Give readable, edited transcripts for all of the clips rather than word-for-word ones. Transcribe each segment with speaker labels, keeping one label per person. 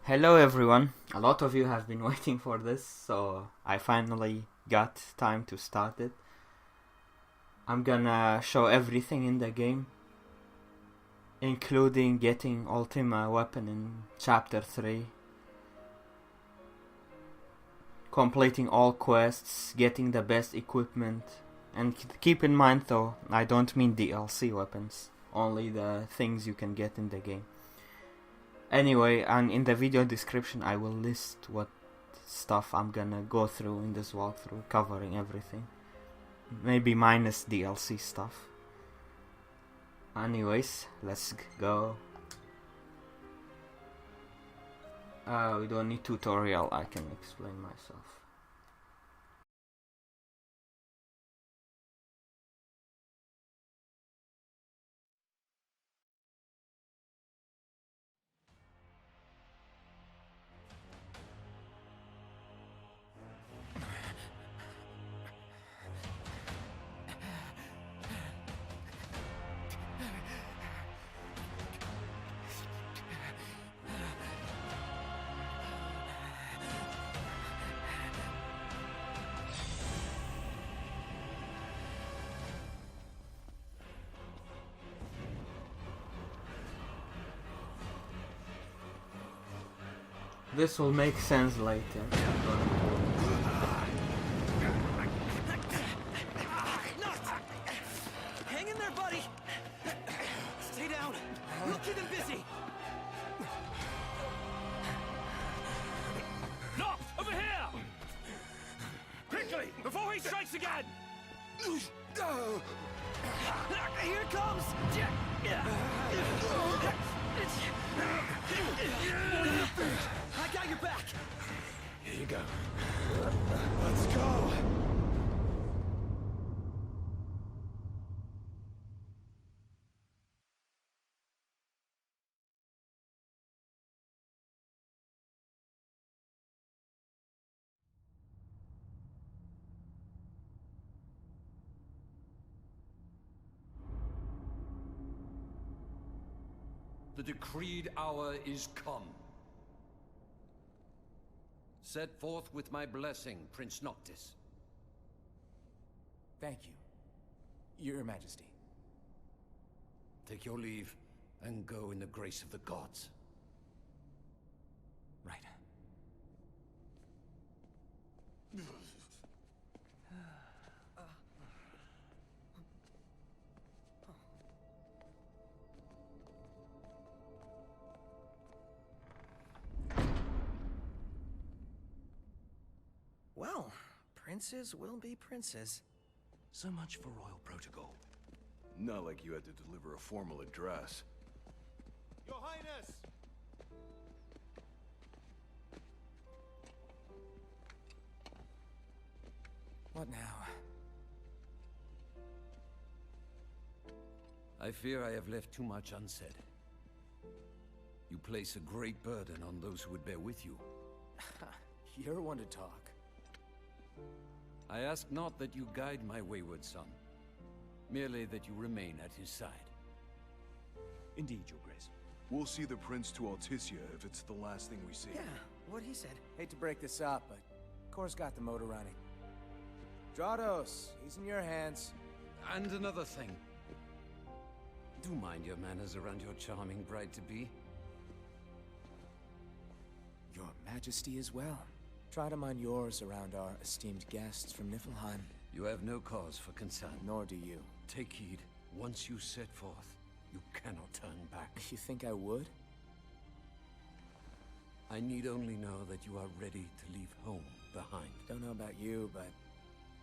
Speaker 1: Hello everyone. A lot of you have been waiting for this, so I finally got time to start it. I'm gonna show everything in the game, including getting Ultima weapon in chapter 3, completing all quests, getting the best equipment, and keep in mind though, I don't mean DLC weapons, only the things you can get in the game. Anyway, and in the video description I will list what stuff I'm gonna go through in this walkthrough, covering everything. Maybe minus DLC stuff. Anyways, let's go. We don't need tutorial, I can explain myself. This will make sense later.
Speaker 2: Hang in there, buddy! Stay down! We'll keep him busy!
Speaker 3: Look! Over here! Quickly! Before he strikes again!
Speaker 2: Here it comes! I got your back!
Speaker 3: Here you go.
Speaker 2: Let's go!
Speaker 4: The decreed hour is come. Set forth with my blessing, Prince Noctis.
Speaker 5: Thank you, Your Majesty.
Speaker 4: Take your leave and go in the grace of the gods.
Speaker 5: Right.
Speaker 2: Well, princes will be princes.
Speaker 4: So much for royal protocol.
Speaker 6: Not like you had to deliver a formal address.
Speaker 3: Your Highness!
Speaker 5: What now?
Speaker 4: I fear I have left too much unsaid. You place a great burden on those who would bear with you.
Speaker 5: You're one to talk.
Speaker 4: I ask not that you guide my wayward son, merely that you remain at his side.
Speaker 5: Indeed, Your Grace.
Speaker 6: We'll see the prince to Ultima if it's the last thing we see.
Speaker 2: Yeah, what he said.
Speaker 5: Hate to break this up, but Kor's got the motor running. Drados, he's in your hands.
Speaker 4: And another thing. Do mind your manners around your charming bride-to-be.
Speaker 5: Your Majesty as well. Try to mind yours around our esteemed guests from Niflheim.
Speaker 4: You have no cause for concern.
Speaker 5: Nor do you.
Speaker 4: Take heed. Once you set forth, you cannot turn back.
Speaker 5: You think I would?
Speaker 4: I need only know that you are ready to leave home behind.
Speaker 5: Don't know about you, but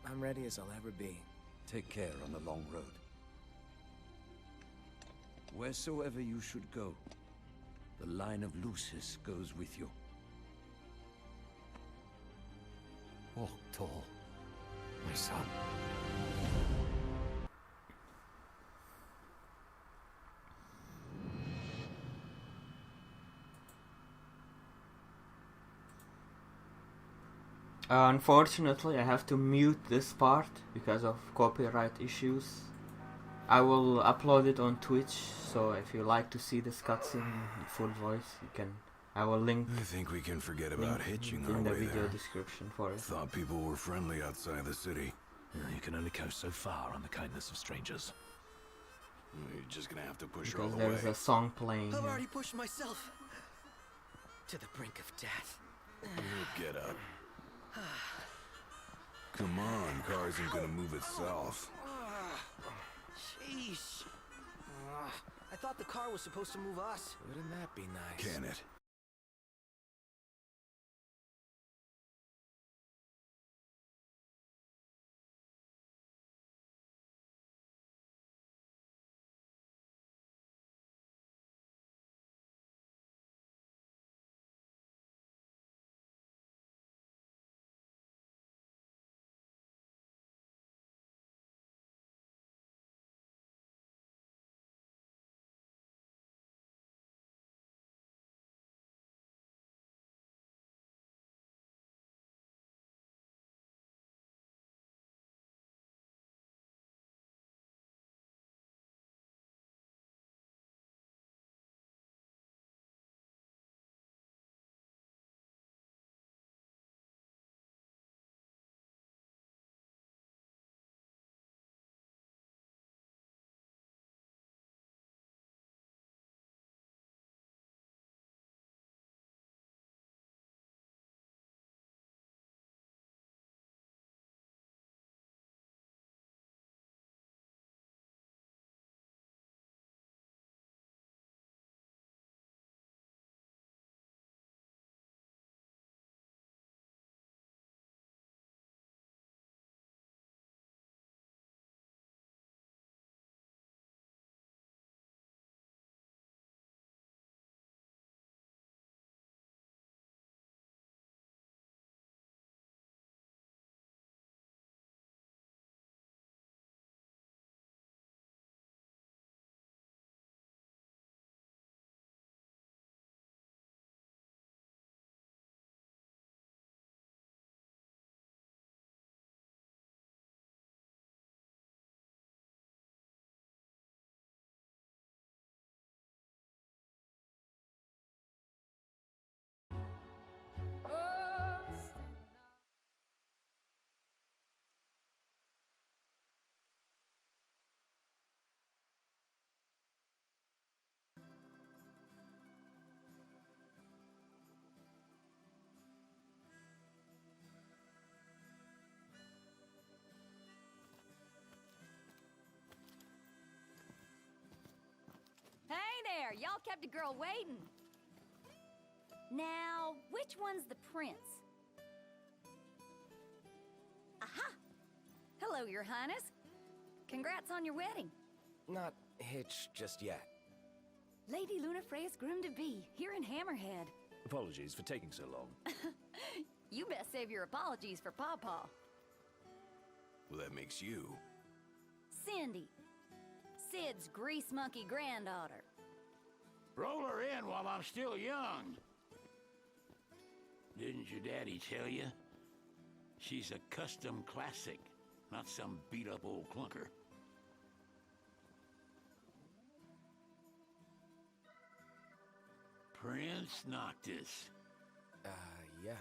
Speaker 5: I'm ready as I'll ever be.
Speaker 4: Take care on the long road. Wheresoever you should go, the line of Lucis goes with you. Walkthough, my son.
Speaker 1: Unfortunately, I have to mute this part because of copyright issues. I will upload it on Twitch, so if you like to see this cutscene in full voice, you can I will link
Speaker 6: I think we can forget about hitching our
Speaker 1: in the
Speaker 6: way
Speaker 1: video
Speaker 6: there.
Speaker 1: description for it.
Speaker 6: Thought people were friendly outside the city.
Speaker 3: You can only go so far on the kindness of strangers.
Speaker 6: You're just gonna have to push her all
Speaker 1: Because
Speaker 6: the way.
Speaker 1: there's a song playing
Speaker 2: I've
Speaker 1: here.
Speaker 2: already pushed myself to the brink of death.
Speaker 6: Get up. Come on, car isn't gonna move itself.
Speaker 2: Sheesh. I thought the car was supposed to move us.
Speaker 5: Wouldn't that be nice?
Speaker 6: Can it?
Speaker 7: Hey there, y'all kept a girl waiting. Now, which one's the prince? Aha! Hello, Your Highness. Congrats on your wedding.
Speaker 5: Not hitched just yet.
Speaker 7: Lady Lunafreya's groom-to-be, here in Hammerhead.
Speaker 3: Apologies for taking so long.
Speaker 7: You best save your apologies for Pawpaw.
Speaker 6: Well, that makes you.
Speaker 7: Cindy, Sid's grease monkey granddaughter.
Speaker 8: Roll her in while I'm still young. Didn't your daddy tell you? She's a custom classic, not some beat-up old clunker. Prince Noctis.
Speaker 5: Yeah.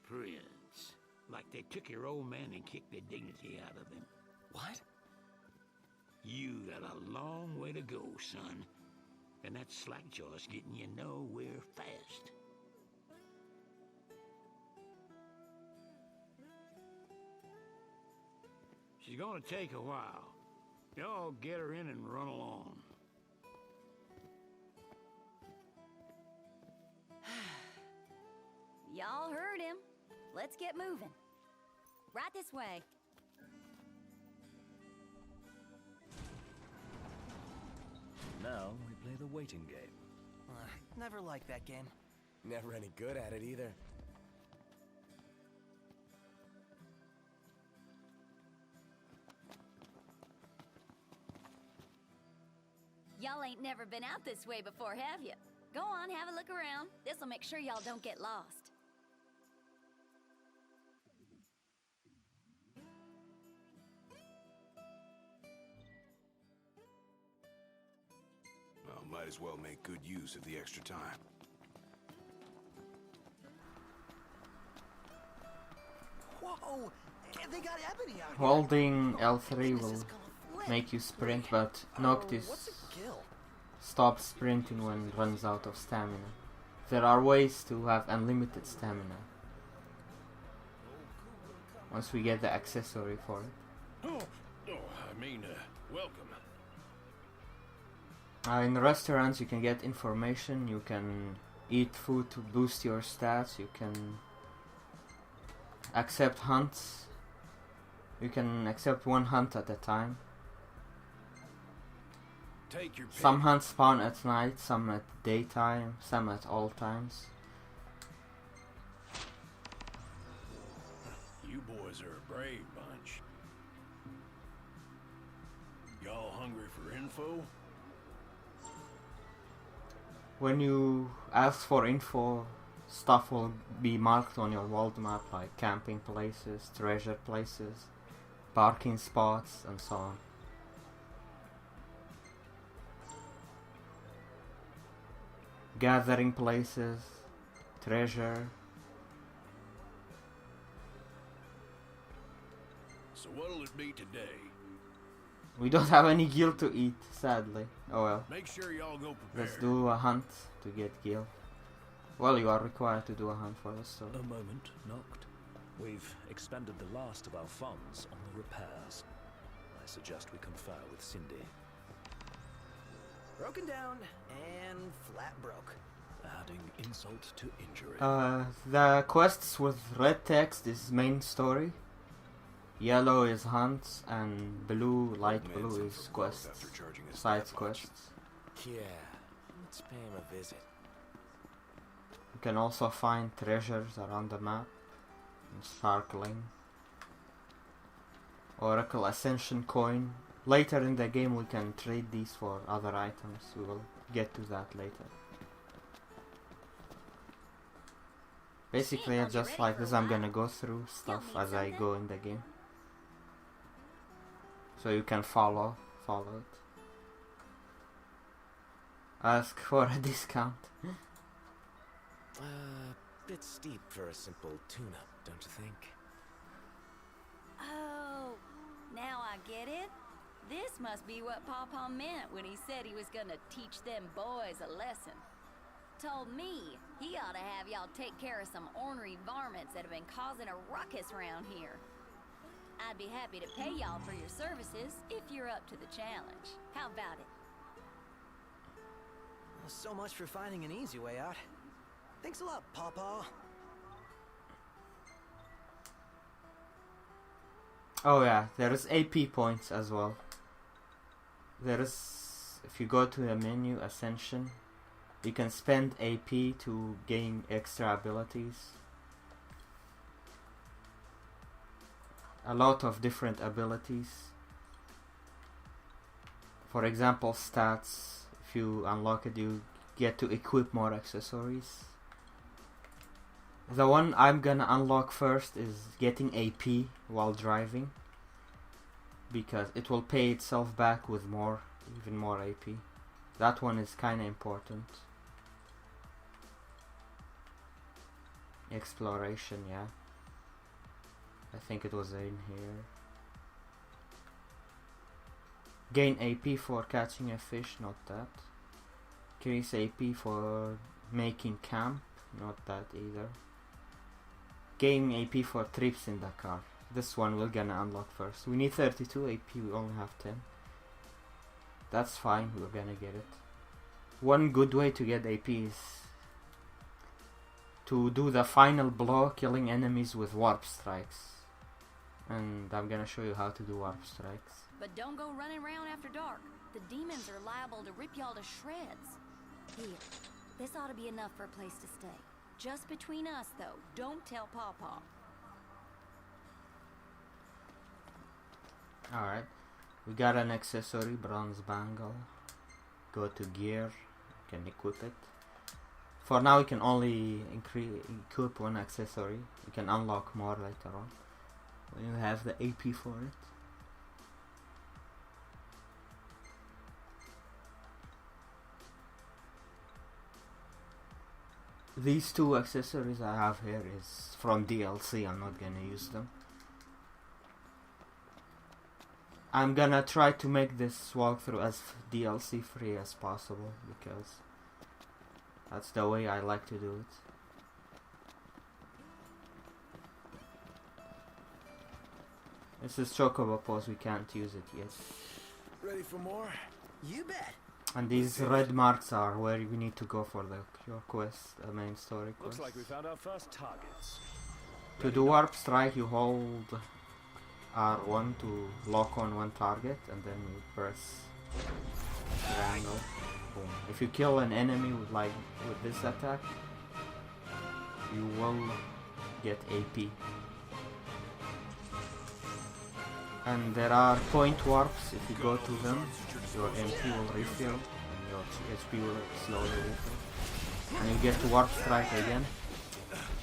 Speaker 8: Prince. Like they took your old man and kicked the dignity out of him.
Speaker 5: What?
Speaker 8: You got a long way to go, son. And that slackjaw's getting you nowhere fast. She's gonna take a while. Y'all get her in and run along.
Speaker 7: Y'all heard him. Let's get moving. Right this way.
Speaker 3: Now we play the waiting game.
Speaker 2: Never liked that game.
Speaker 5: Never any good at it either.
Speaker 7: Y'all ain't never been out this way before, have you? Go on, have a look around. This'll make sure y'all don't get lost.
Speaker 6: Well, might as well make good use of the extra time.
Speaker 2: Whoa! They got ebony out here.
Speaker 1: Holding L3
Speaker 2: This
Speaker 1: will
Speaker 2: is gonna flip.
Speaker 1: make you sprint,
Speaker 2: Wait,
Speaker 1: but
Speaker 2: what's
Speaker 1: Noctis
Speaker 2: a gill?
Speaker 1: stops sprinting when it runs out of stamina. There are ways to have unlimited stamina once we get the accessory for it.
Speaker 3: Welcome.
Speaker 1: In restaurants you can get information, you can eat food to boost your stats, you can accept hunts. You can accept one hunt at a time.
Speaker 3: Take your pick.
Speaker 1: Some hunts spawn at night, some at daytime, some at all times.
Speaker 3: You boys are a brave bunch. Y'all hungry for info?
Speaker 1: When you ask for info, stuff will be marked on your world map, like camping places, treasure places, parking spots, and so on. Gathering places, treasure.
Speaker 3: So what'll it be today?
Speaker 1: We don't have any gil to eat, sadly. Oh well.
Speaker 3: Make sure y'all go prepared.
Speaker 1: Let's do a hunt to get gil. Well, you are required to do a hunt for us, so...
Speaker 9: A moment, Noct. We've expended the last of our funds on the repairs. I suggest we confer with Cindy.
Speaker 2: Broken down and flat broke.
Speaker 9: Adding insult to injury.
Speaker 1: The quests with red text is main story. Yellow is hunts, and blue, light blue is quests. Side quests.
Speaker 2: Yeah, let's pay him a visit.
Speaker 1: You can also find treasures around the map. Sparkling. Oracle Ascension coin. Later in the game we can trade these for other items. We will get to that later. Basically, just like this, I'm gonna go through stuff as I go in the game. So you can follow it. Ask for a discount.
Speaker 2: Bit steep for a simple tune-up, don't you think?
Speaker 7: Oh, now I get it. This must be what Pawpaw meant when he said he was gonna teach them boys a lesson. Told me he ought to have y'all take care of some ornery varmints that have been causing a ruckus around here. I'd be happy to pay y'all for your services if you're up to the challenge. How about it?
Speaker 2: So much for finding an easy way out. Thanks a lot, Pawpaw.
Speaker 1: Oh yeah, there is AP points as well. There is, if you go to the menu, Ascension, you can spend AP to gain extra abilities. A lot of different abilities. For example, stats. If you unlock it, you get to equip more accessories. The one I'm gonna unlock first is getting AP while driving, because it will pay itself back with even more AP. That one is kinda important. Exploration, yeah. I think it was in here. Gain AP for catching a fish, not that. Increase AP for making camp, not that either. Gain AP for trips in the car. This one we're gonna unlock first. We need 32 AP, we only have 10. That's fine, we're gonna get it. One good way to get AP is to do the final blow, killing enemies with warp strikes. And I'm gonna show you how to do warp strikes.
Speaker 7: But don't go running around after dark. The demons are liable to rip y'all to shreds. Here, this ought to be enough for a place to stay. Just between us, though. Don't tell Pawpaw.
Speaker 1: Alright, we got an accessory, bronze bangle. Go to gear, you can equip it. For now you can only equip one accessory. You can unlock more later on when you have the AP for it. These two accessories I have here is from DLC, I'm not gonna use them. I'm gonna try to make this walkthrough as DLC free as possible, because that's the way I like to do it. This is Chocobo pose, we can't use it yet.
Speaker 5: Ready for more?
Speaker 2: You bet.
Speaker 1: And these red marks are where you need to go for your quest, the main story quest.
Speaker 9: Looks like we found our first targets.
Speaker 1: To do warp strike, you hold R1 to lock on one target, and then you press triangle. Boom. If you kill an enemy with this attack, you will get AP. And there are point warps. If you go to them, your MP will refill, and your HP will slowly refill, and you get to warp strike again.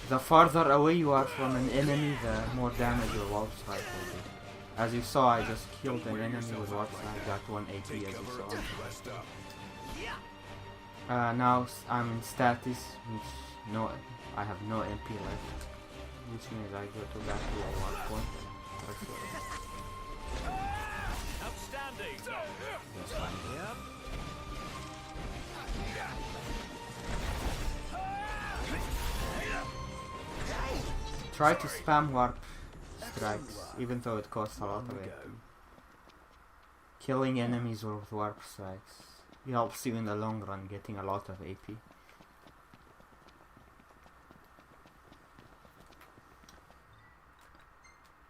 Speaker 1: The farther away you are from an enemy, the more damage your warp strike will do. As you saw, I just killed an enemy with warp strike, got 1 AP as you saw. Now I'm in status, which I have no MP left, which means I go to back to a warp point.
Speaker 3: Outstanding!
Speaker 1: Just like that. Try to spam warp strikes, even though it costs a lot of AP. Killing enemies with warp strikes helps you in the long run, getting a lot of AP.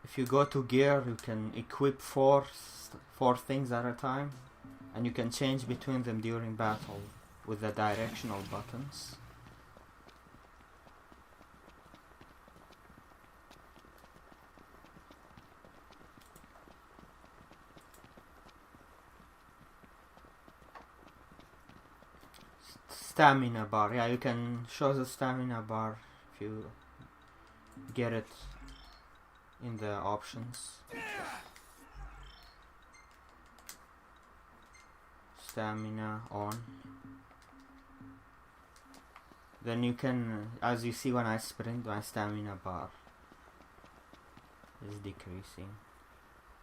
Speaker 1: If you go to gear, you can equip four things at a time, and you can change between them during battle with the directional buttons. Stamina bar, yeah, you can show the stamina bar if you get it in the options. Stamina on. Then you can, as you see when I sprint, my stamina bar is decreasing.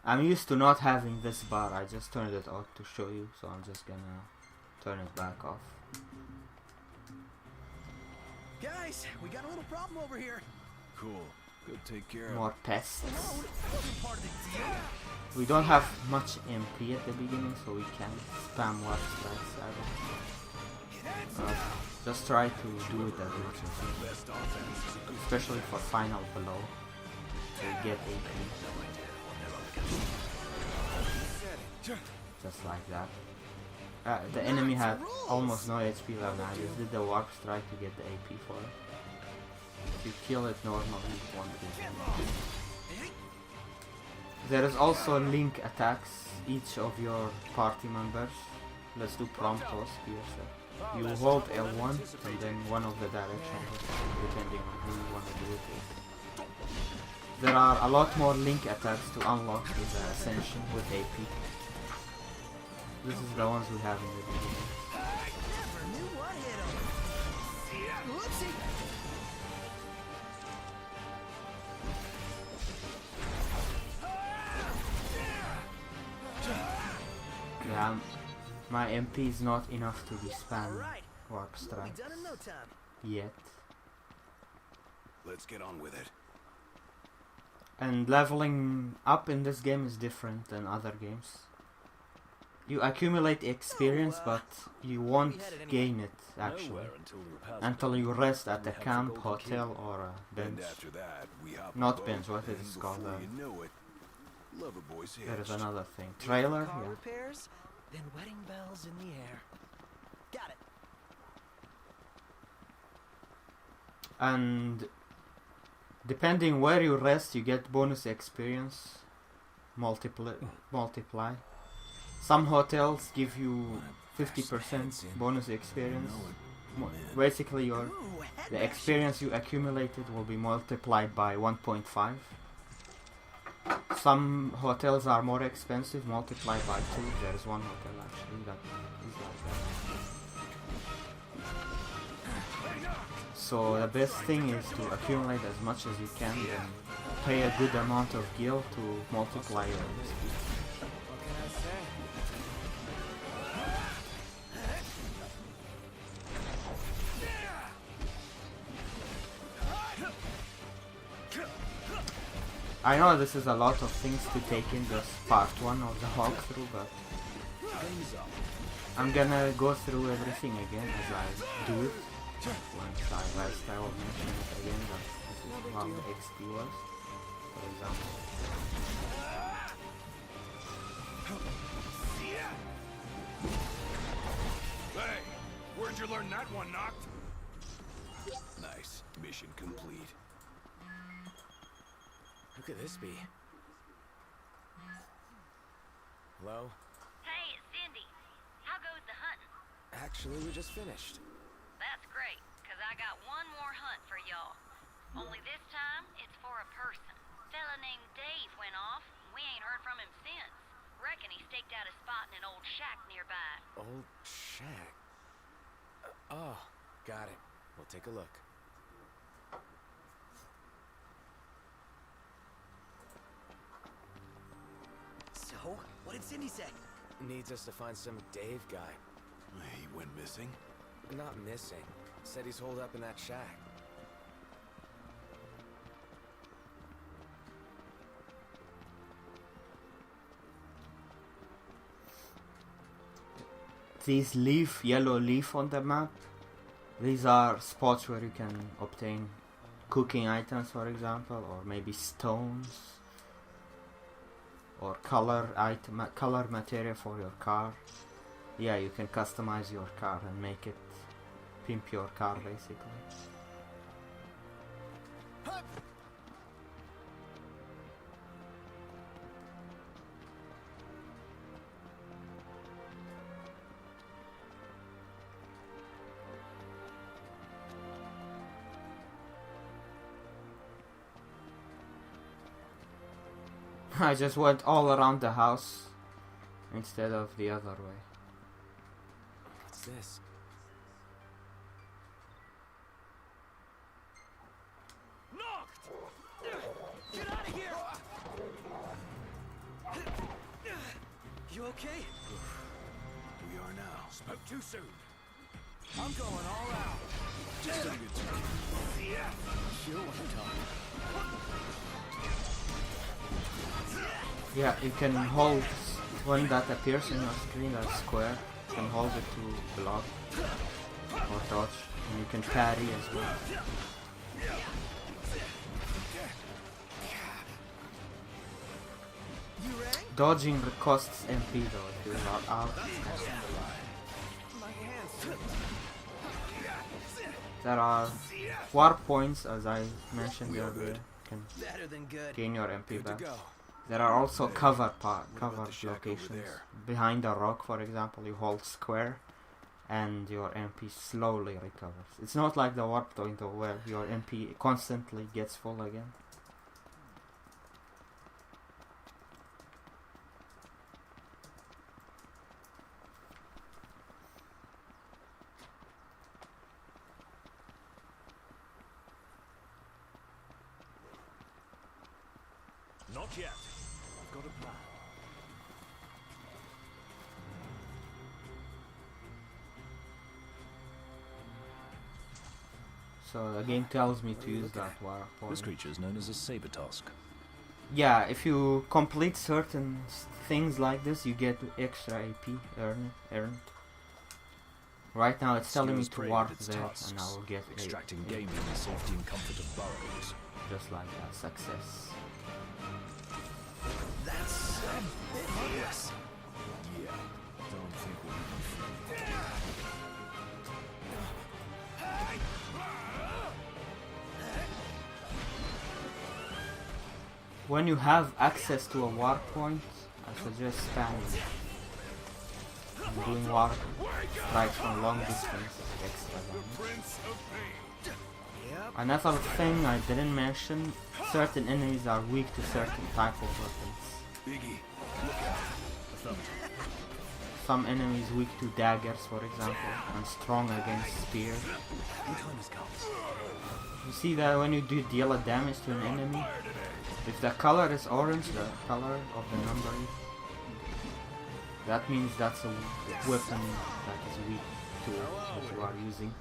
Speaker 1: I'm used to not having this bar, I just turned it off to show you, so I'm just gonna turn it back off.
Speaker 2: Guys, we got a little problem over here.
Speaker 6: Cool. Go take care of
Speaker 1: More pests.
Speaker 2: No, that wasn't part of the deal.
Speaker 1: We don't have much MP at the beginning, so we can't spam warp strikes either. Just try to do it as much as you can, especially for final blow, to get AP. Just like that. The enemy had almost no HP left, and I just did the warp strike to get the AP for it. If you kill it normally, it won't get AP. There is also link attacks, each of your party members. Let's do Promptos here. So you hold L1 and then one of the directions, depending on who you want to do it with. There are a lot more link attacks to unlock with the Ascension with AP. This is the ones we have in the beginning.
Speaker 2: Never knew what hit him. Whoopsie.
Speaker 1: Yeah, my MP is not enough to be spam warp
Speaker 2: We'll
Speaker 1: strikes
Speaker 2: be done in no time.
Speaker 1: yet.
Speaker 6: Let's get on with it.
Speaker 1: And leveling up in this game is different than other games. You accumulate experience, but you won't gain it actually
Speaker 9: Nowhere until the repairs
Speaker 1: until you rest at a camp, hotel, or a
Speaker 6: And
Speaker 1: bench.
Speaker 6: after that, we hop
Speaker 1: Not
Speaker 6: aboard,
Speaker 1: bench, what is
Speaker 6: and
Speaker 1: it called?
Speaker 6: before you know it, Lover Boy's
Speaker 1: There is
Speaker 6: hitched.
Speaker 1: another thing. Trailer?
Speaker 2: Car
Speaker 1: Yeah.
Speaker 2: repairs, then wedding bells in the air. Got it.
Speaker 1: And depending where you rest, you get bonus experience. Multiply. Some hotels give you 50% bonus experience. Basically,
Speaker 2: Ooh,
Speaker 1: the
Speaker 2: headbash.
Speaker 1: experience you accumulated will be multiplied by 1.5. Some hotels are more expensive, multiplied by 2. There is one hotel actually that is like that. So the best thing is to accumulate as much as you can and pay a good amount of gil to multiply your speed.
Speaker 5: What can I say?
Speaker 1: I know this is a lot of things to take in just part 1 of the walkthrough, but I'm gonna go through everything again as I do it. Once I will mention it again that this is how the XP was, for example.
Speaker 3: Hey, where'd you learn that one, Noct?
Speaker 6: Nice. Mission complete.
Speaker 5: Who could this be? Hello?
Speaker 7: Hey, it's Cindy. How goes the hunting?
Speaker 5: Actually, we just finished.
Speaker 7: That's great, 'cause I got one more hunt for y'all. Only this time, it's for a person. Fella named Dave went off, and we ain't heard from him since. Reckon he staked out a spot in an old shack nearby.
Speaker 5: Old shack. Oh, got it. We'll take a look.
Speaker 2: So, what did Cindy say?
Speaker 5: Needs us to find some Dave guy.
Speaker 6: He went missing?
Speaker 5: Not missing. Said he's holed up in that shack.
Speaker 1: These yellow leaf on the map, these are spots where you can obtain cooking items, for example, or maybe stones, or color material for your car. Yeah, you can customize your car and make it pimp your car basically. I just went all around the house instead of the other way.
Speaker 5: What's this?
Speaker 2: Noct! Get out of here! You okay?
Speaker 6: We are now.
Speaker 3: Spoke too soon.
Speaker 2: I'm going all out.
Speaker 6: Just don't get too
Speaker 2: You want to talk?
Speaker 1: Yeah, you can hold when that appears in your screen, that square. You can hold it to block or dodge, and you can parry as well. Dodging costs MP though if you are out.
Speaker 2: My hands.
Speaker 1: There are warp points, as I mentioned earlier. You can
Speaker 2: Better than good.
Speaker 1: gain your MP
Speaker 5: Good to
Speaker 1: back.
Speaker 5: go.
Speaker 1: There are also covered
Speaker 6: the shack over
Speaker 1: locations.
Speaker 6: there?
Speaker 1: Behind a rock, for example, you hold square and your MP slowly recovers. It's not like the Walkthough though, where your MP constantly gets full again.
Speaker 9: Not yet. I've got a plan.
Speaker 1: So the game tells me to use that warp
Speaker 9: This
Speaker 1: point.
Speaker 9: creature is known as a saber tusk.
Speaker 1: Yeah, if you complete certain things like this, you get extra AP earned. Right now it's telling me
Speaker 9: Skills
Speaker 1: to
Speaker 9: prey
Speaker 1: warp
Speaker 9: with its
Speaker 1: there,
Speaker 9: tusks,
Speaker 1: and I will get
Speaker 9: extracting
Speaker 1: AP.
Speaker 9: game in the safety and comfort of burrows.
Speaker 1: Just like that, success.
Speaker 2: That's a bit hopeless.
Speaker 6: Yeah. Don't think we'll be free.
Speaker 1: When you have access to a warp point, I suggest spamming and doing warp strikes from long distance extra damage.
Speaker 3: Prince of Pain.
Speaker 2: Yep.
Speaker 1: Another thing I didn't mention, certain enemies are weak to certain type of weapons.
Speaker 6: Biggie.
Speaker 1: some enemies weak to daggers, for example, and strong against spears. You see that when you do deal a damage to an enemy, if the color is orange, the color of the number, that means that's a weapon that is weak to what you are using.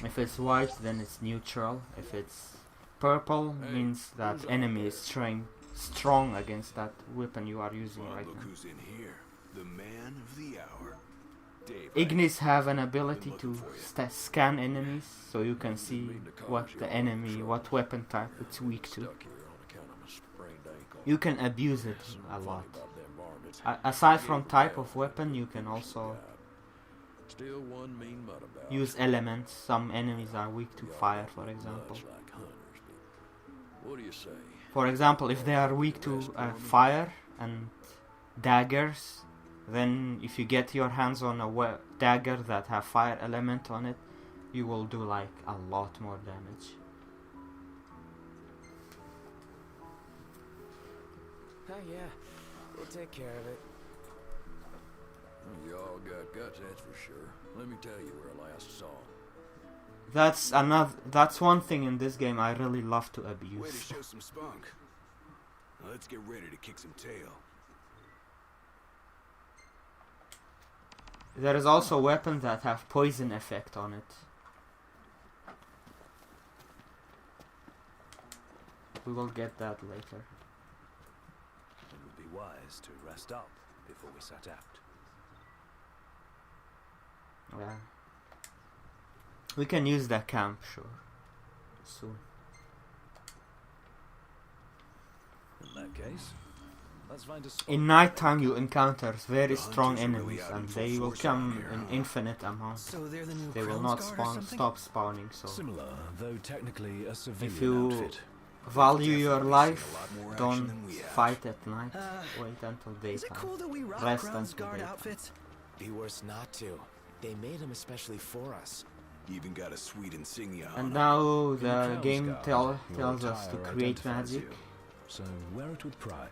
Speaker 1: If it's white, then it's neutral. If it's purple, means that enemy is strong against that weapon you are using right
Speaker 6: Look
Speaker 1: now.
Speaker 6: who's in here. The man of the hour. Dave.
Speaker 1: Ignis have an ability to scan enemies, so you can see what the enemy, what weapon type it's weak to. You can abuse it a lot. Aside from type of weapon, you can also use elements. Some enemies are weak to fire, for example. For example, if they are weak to fire and daggers, then if you get your hands on a dagger that have fire element on it, you will do like a lot more damage.
Speaker 5: Oh yeah, we'll take care of it.
Speaker 4: You all got guts, that's for sure. Let me tell you where I last saw.
Speaker 1: That's one thing in this game I really love to abuse.
Speaker 6: Way to show some spunk. Now let's get ready to kick some tail.
Speaker 1: There is also weapons that have poison effect on it. We will get that later.
Speaker 9: It would be wise to rest up before we set out.
Speaker 1: Yeah. We can use the camp, sure. Soon.
Speaker 9: In that case, let's find a spot.
Speaker 1: In nighttime you encounter very strong enemies and they will come in infinite amounts.
Speaker 2: So they're the new
Speaker 1: They will
Speaker 2: Crown
Speaker 1: not
Speaker 2: Guard or something?
Speaker 1: stop spawning, so
Speaker 9: Similar, though technically a civilian
Speaker 1: if you
Speaker 9: outfit.
Speaker 1: value your life,
Speaker 6: a lot more action
Speaker 1: don't
Speaker 6: than we have.
Speaker 1: fight at night. Wait until
Speaker 2: Is it
Speaker 1: daytime.
Speaker 2: cool that we rock
Speaker 1: Rest
Speaker 2: Crown's
Speaker 1: until
Speaker 2: Guard
Speaker 1: daytime.
Speaker 2: outfits?
Speaker 5: Be worse not to. They made them especially for us.
Speaker 6: Even got a sweet insignia on
Speaker 1: And
Speaker 6: it.
Speaker 1: now the
Speaker 9: Crown's
Speaker 1: game
Speaker 9: Guard,
Speaker 1: tells
Speaker 9: your
Speaker 1: us to
Speaker 9: attire
Speaker 1: create
Speaker 9: identifies
Speaker 1: magic.
Speaker 9: you, so wear it with pride.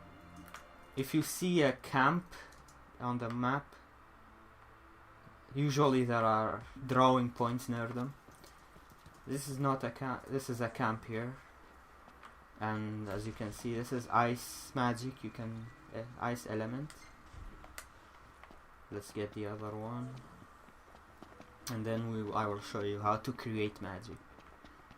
Speaker 1: If you see a camp on the map, usually there are drawing points near them. This is not a camp, this is a camp here. And as you can see, this is ice magic, you can, ice element. Let's get the other one. And then I will show you how to create magic.